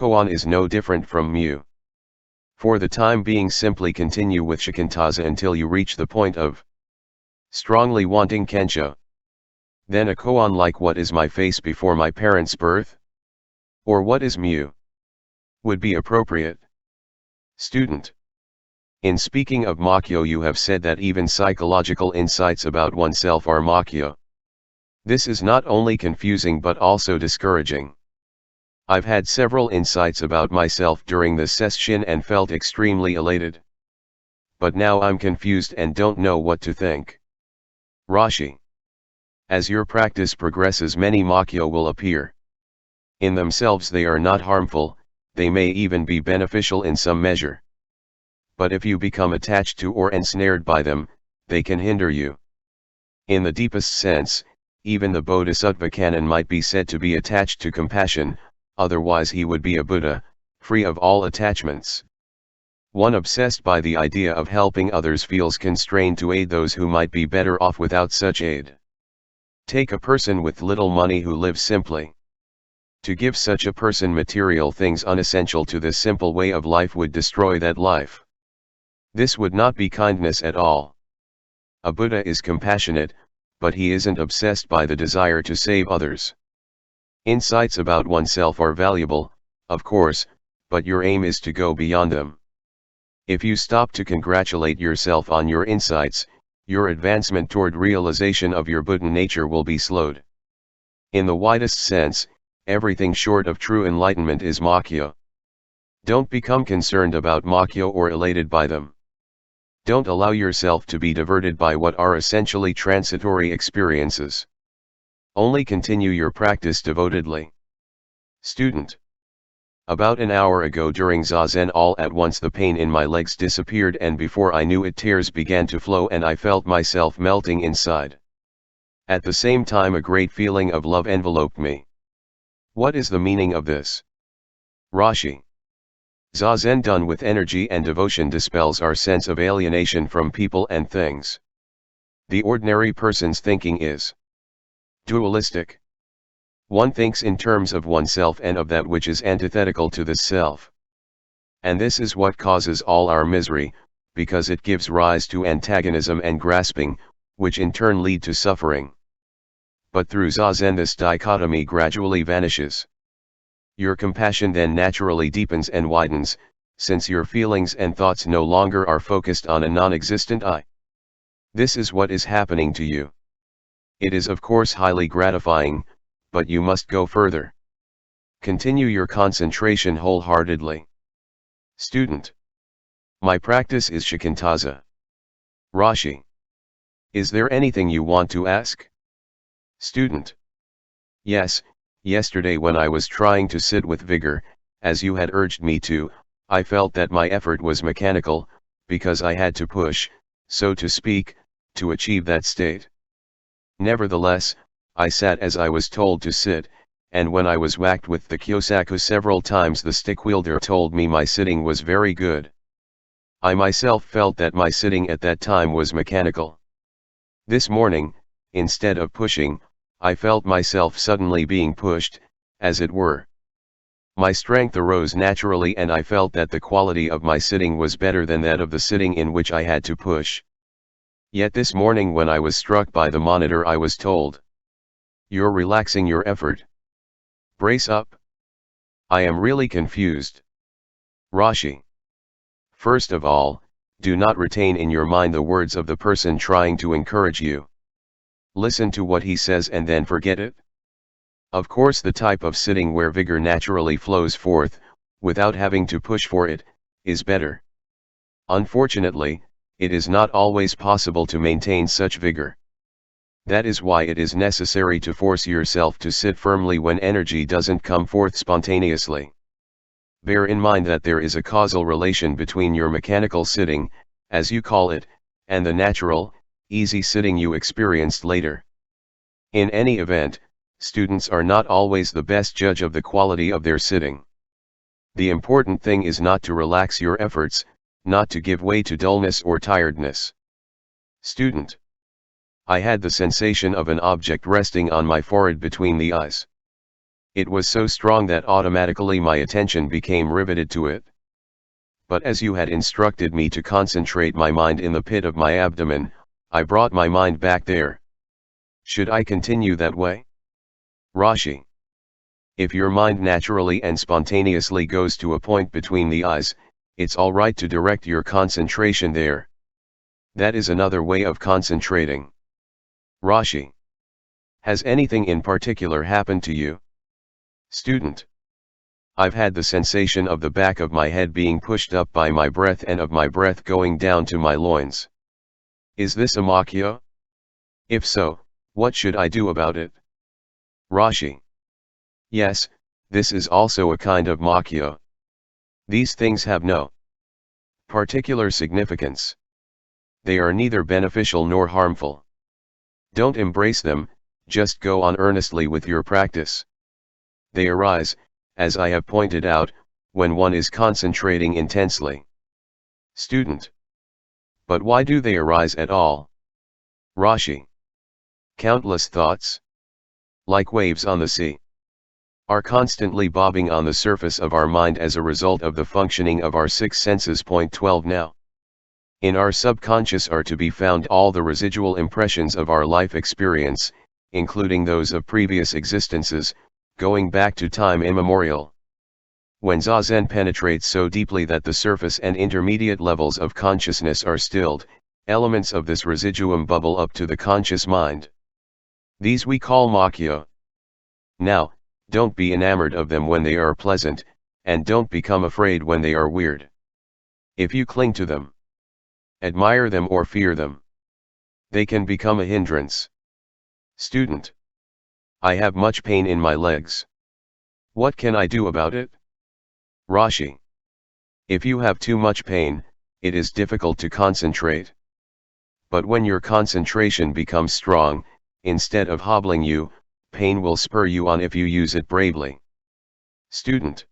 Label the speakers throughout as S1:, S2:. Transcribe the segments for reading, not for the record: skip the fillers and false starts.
S1: koan is no different from mu. For the time being, simply continue with shikantaza until you reach the point of strongly wanting kensho. Then a koan like what is my face before my parents' birth? Or what is mu? Would be appropriate. Student. In speaking of makyo, you have said that even psychological insights about oneself are makyo. This is not only confusing but also discouraging. I've had several insights about myself during this session and felt extremely elated. But now I'm confused and don't know what to think. ROSHI. As your practice progresses, many makyo will appear. In themselves they are not harmful, they may even be beneficial in some measure. But if you become attached to or ensnared by them, they can hinder you. In the deepest sense, even the Bodhisattva canon might be said to be attached to compassion, otherwise he would be a Buddha, free of all attachments. One obsessed by the idea of helping others feels constrained to aid those who might be better off without such aid. Take a person with little money who lives simply. To give such a person material things unessential to this simple way of life would destroy that life. This would not be kindness at all. A Buddha is compassionate, but he isn't obsessed by the desire to save others. Insights about oneself are valuable, of course, but your aim is to go beyond them. If you stop to congratulate yourself on your insights, your advancement toward realization of your Buddha nature will be slowed. In the widest sense, everything short of true enlightenment is makyo. Don't become concerned about makyo or elated by them. Don't allow yourself to be diverted by what are essentially transitory experiences. Only continue your practice devotedly. Student. About an hour ago during Zazen, all at once the pain in my legs disappeared, and before I knew it, tears began to flow and I felt myself melting inside. At the same time, a great feeling of love enveloped me. What is the meaning of this? ROSHI. Zazen done with energy and devotion dispels our sense of alienation from people and things. The ordinary person's thinking is dualistic. One thinks in terms of oneself and of that which is antithetical to this self. And this is what causes all our misery, because it gives rise to antagonism and grasping, which in turn lead to suffering. But through Zazen this dichotomy gradually vanishes. Your compassion then naturally deepens and widens, since your feelings and thoughts no longer are focused on a non-existent I. This is what is happening to you. It is of course highly gratifying, but you must go further. Continue your concentration wholeheartedly. Student. My practice is shikantaza. ROSHI. Is there anything you want to ask? Student. Yes, yesterday when I was trying to sit with vigor, as you had urged me to, I felt that my effort was mechanical, because I had to push, so to speak, to achieve that state. Nevertheless, I sat as I was told to sit, and when I was whacked with the kyosaku several times, the stick-wielder told me my sitting was very good. I myself felt that my sitting at that time was mechanical. This morning, instead of pushing, I felt myself suddenly being pushed, as it were. My strength arose naturally and I felt that the quality of my sitting was better than that of the sitting in which I had to push. Yet this morning when I was struck by the monitor, I was told, "You're relaxing your effort. Brace up." I am really confused. ROSHI. First of all, do not retain in your mind the words of the person trying to encourage you. Listen to what he says and then forget it. Of course, the type of sitting where vigor naturally flows forth, without having to push for it, is better. Unfortunately, it is not always possible to maintain such vigor. That is why it is necessary to force yourself to sit firmly when energy doesn't come forth spontaneously. Bear in mind that there is a causal relation between your mechanical sitting, as you call it, and the natural, easy sitting you experienced later. In any event, students are not always the best judge of the quality of their sitting. The important thing is not to relax your efforts, not to give way to dullness or tiredness. Student. I had the sensation of an object resting on my forehead between the eyes. It was so strong that automatically my attention became riveted to it. But as you had instructed me to concentrate my mind in the pit of my abdomen, I brought my mind back there. Should I continue that way? ROSHI. If your mind naturally and spontaneously goes to a point between the eyes, it's alright to direct your concentration there. That is another way of concentrating. ROSHI. Has anything in particular happened to you? Student. I've had the sensation of the back of my head being pushed up by my breath and of my breath going down to my loins. Is this a makya? If so, what should I do about it? ROSHI. Yes, this is also a kind of makya. These things have no particular significance. They are neither beneficial nor harmful. Don't embrace them, just go on earnestly with your practice. They arise, as I have pointed out, when one is concentrating intensely. Student. But why do they arise at all? ROSHI. Countless thoughts, like waves on the sea, are constantly bobbing on the surface of our mind as a result of the functioning of our six senses. Point 12 Now, in our subconscious are to be found all the residual impressions of our life experience, including those of previous existences, going back to time immemorial. When Zazen penetrates so deeply that the surface and intermediate levels of consciousness are stilled, elements of this residuum bubble up to the conscious mind. These we call makya. Now, don't be enamored of them when they are pleasant, and don't become afraid when they are weird. If you cling to them, admire them or fear them, they can become a hindrance. Student. I have much pain in my legs. What can I do about it? ROSHI. If you have too much pain, it is difficult to concentrate. But when your concentration becomes strong, instead of hobbling you, pain will spur you on if you use it bravely. Student.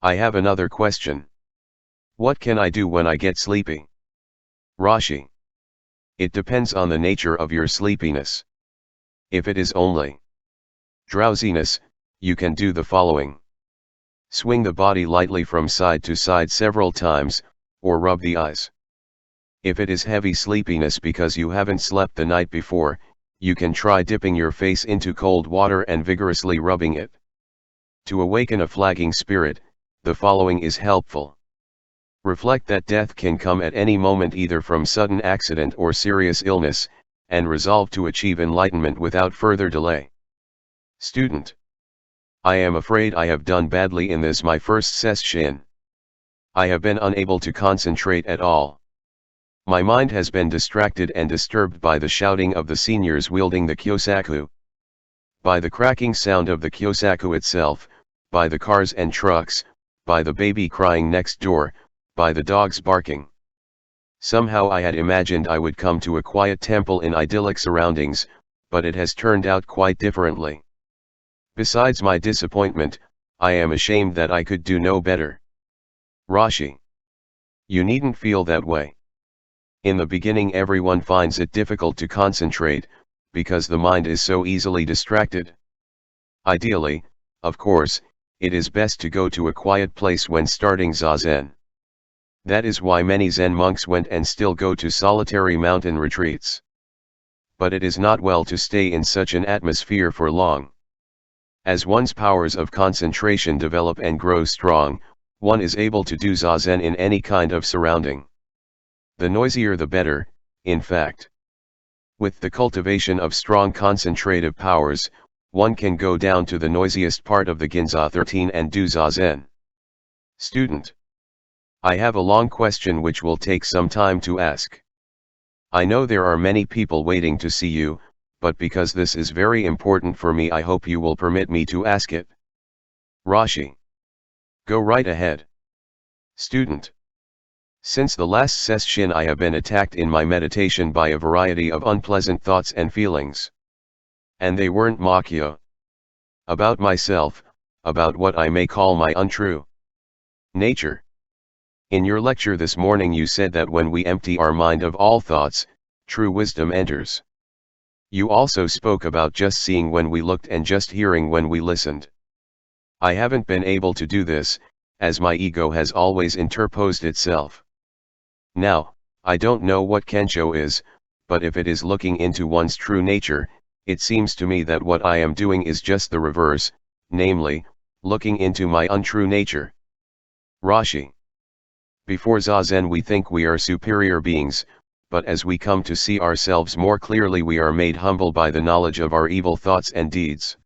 S1: I have another question. What can I do when I get sleepy? ROSHI. It depends on the nature of your sleepiness. If it is only drowsiness, you can do the following. Swing the body lightly from side to side several times, or rub the eyes. If it is heavy sleepiness because you haven't slept the night before, you can try dipping your face into cold water and vigorously rubbing it. To awaken a flagging spirit, the following is helpful. Reflect that death can come at any moment either from sudden accident or serious illness, and resolve to achieve enlightenment without further delay. Student. I am afraid I have done badly in this my first sesshin. I have been unable to concentrate at all. My mind has been distracted and disturbed by the shouting of the seniors wielding the kyosaku, by the cracking sound of the kyosaku itself, by the cars and trucks, by the baby crying next door, by the dogs barking. Somehow I had imagined I would come to a quiet temple in idyllic surroundings, but it has turned out quite differently. Besides my disappointment, I am ashamed that I could do no better. ROSHI. You needn't feel that way. In the beginning everyone finds it difficult to concentrate, because the mind is so easily distracted. Ideally, of course, it is best to go to a quiet place when starting Zazen. That is why many Zen monks went and still go to solitary mountain retreats. But it is not well to stay in such an atmosphere for long. As one's powers of concentration develop and grow strong, one is able to do Zazen in any kind of surrounding. The noisier the better, in fact. With the cultivation of strong concentrative powers, one can go down to the noisiest part of the Ginza 13 and do Zazen. Student. I have a long question which will take some time to ask. I know there are many people waiting to see you, but because this is very important for me I hope you will permit me to ask it. ROSHI. Go right ahead. Student. Since the last sesshin I have been attacked in my meditation by a variety of unpleasant thoughts and feelings. And they weren't makya. About myself, about what I may call my untrue nature. In your lecture this morning you said that when we empty our mind of all thoughts, true wisdom enters. You also spoke about just seeing when we looked and just hearing when we listened. I haven't been able to do this, as my ego has always interposed itself. Now, I don't know what Kensho is, but if it is looking into one's true nature, it seems to me that what I am doing is just the reverse, namely, looking into my untrue nature. ROSHI. Before Zazen we think we are superior beings, but as we come to see ourselves more clearly we are made humble by the knowledge of our evil thoughts and deeds.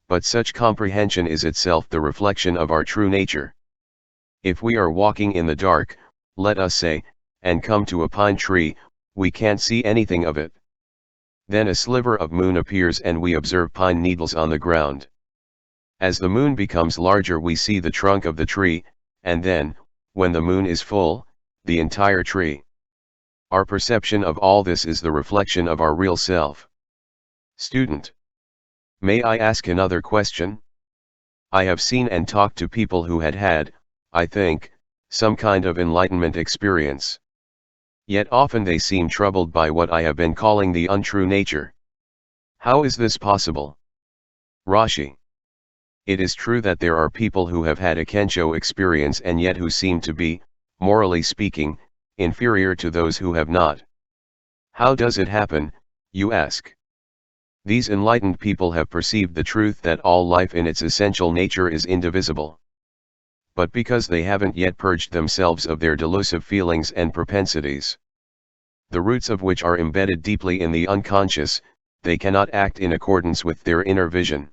S1: But such comprehension is itself the reflection of our true nature. If we are walking in the dark, let us say, and come to a pine tree, we can't see anything of it. Then a sliver of moon appears and we observe pine needles on the ground. As the moon becomes larger we see the trunk of the tree, and then, when the moon is full, the entire tree. Our perception of all this is the reflection of our real self. Student. May I ask another question? I have seen and talked to people who had, I think, some kind of enlightenment experience. Yet often they seem troubled by what I have been calling the untrue nature. How is this possible? ROSHI. It is true that there are people who have had a Kensho experience and yet who seem to be, morally speaking, inferior to those who have not. How does it happen, you ask? These enlightened people have perceived the truth that all life in its essential nature is indivisible. But because they haven't yet purged themselves of their delusive feelings and propensities, the roots of which are embedded deeply in the unconscious, they cannot act in accordance with their inner vision.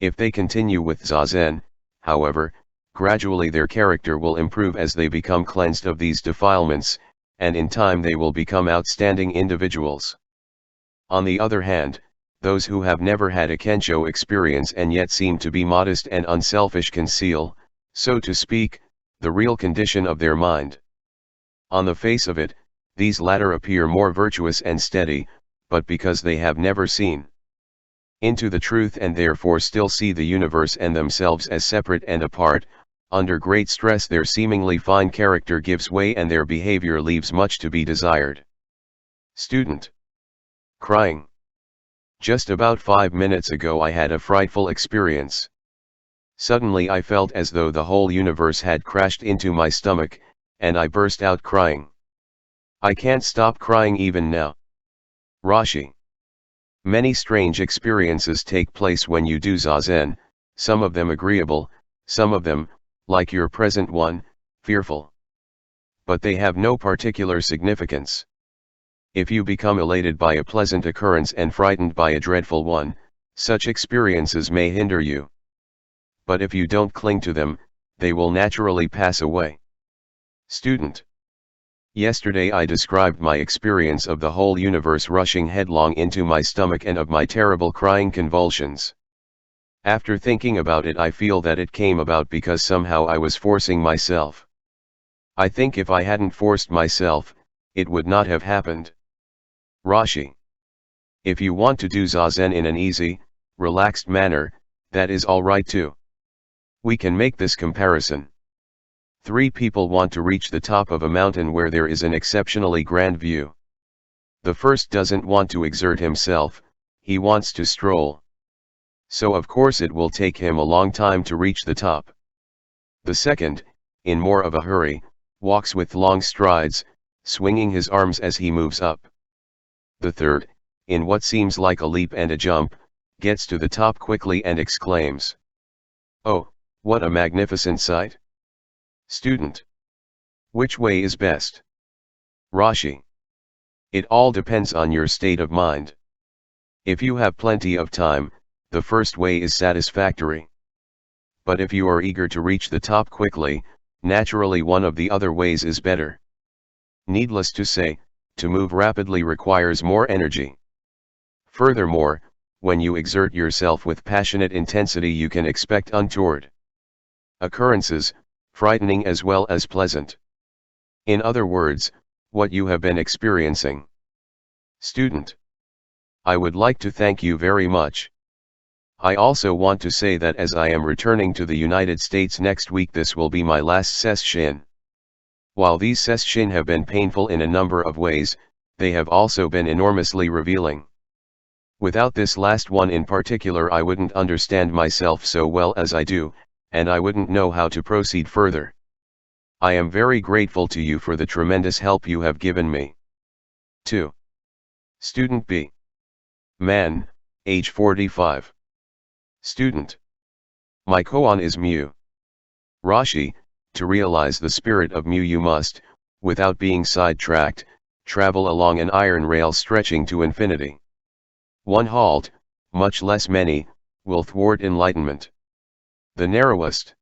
S1: If they continue with Zazen, however, gradually their character will improve as they become cleansed of these defilements, and in time they will become outstanding individuals. On the other hand, those who have never had a Kensho experience and yet seem to be modest and unselfish conceal, so to speak, the real condition of their mind. On the face of it, these latter appear more virtuous and steady, but because they have never seen into the truth and therefore still see the universe and themselves as separate and apart, under great stress their seemingly fine character gives way and their behavior leaves much to be desired. Student. Crying. Just about 5 minutes ago I had a frightful experience. Suddenly I felt as though the whole universe had crashed into my stomach, and I burst out crying. I can't stop crying even now. ROSHI. Many strange experiences take place when you do Zazen, some of them agreeable, some of them, like your present one, fearful. But they have no particular significance. If you become elated by a pleasant occurrence and frightened by a dreadful one, such experiences may hinder you. But if you don't cling to them, they will naturally pass away. Student. Yesterday I described my experience of the whole universe rushing headlong into my stomach and of my terrible crying convulsions. After thinking about it I feel that it came about because somehow I was forcing myself. I think if I hadn't forced myself, it would not have happened. ROSHI. If you want to do Zazen in an easy, relaxed manner, that is all right too. We can make this comparison. 3 people want to reach the top of a mountain where there is an exceptionally grand view. The first doesn't want to exert himself, he wants to stroll. So of course it will take him a long time to reach the top. The second, in more of a hurry, walks with long strides, swinging his arms as he moves up. The third, in what seems like a leap and a jump, gets to the top quickly and exclaims, "Oh, what a magnificent sight!" Student. Which way is best? ROSHI. It all depends on your state of mind. If you have plenty of time, the first way is satisfactory. But if you are eager to reach the top quickly, naturally one of the other ways is better. Needless to say, to move rapidly requires more energy. Furthermore, when you exert yourself with passionate intensity you can expect untoward occurrences, frightening as well as pleasant. In other words, what you have been experiencing. Student. I would like to thank you very much. I also want to say that as I am returning to the United States next week this will be my last sesshin. While these sesshin have been painful in a number of ways, they have also been enormously revealing. Without this last one in particular I wouldn't understand myself so well as I do, and I wouldn't know how to proceed further. I am very grateful to you for the tremendous help you have given me. 2. Student B. Man, age 45. Student. My koan is mu. ROSHI, to realize the spirit of mu you must, without being sidetracked, travel along an iron rail stretching to infinity. One halt, much less many, will thwart enlightenment. The narrowest.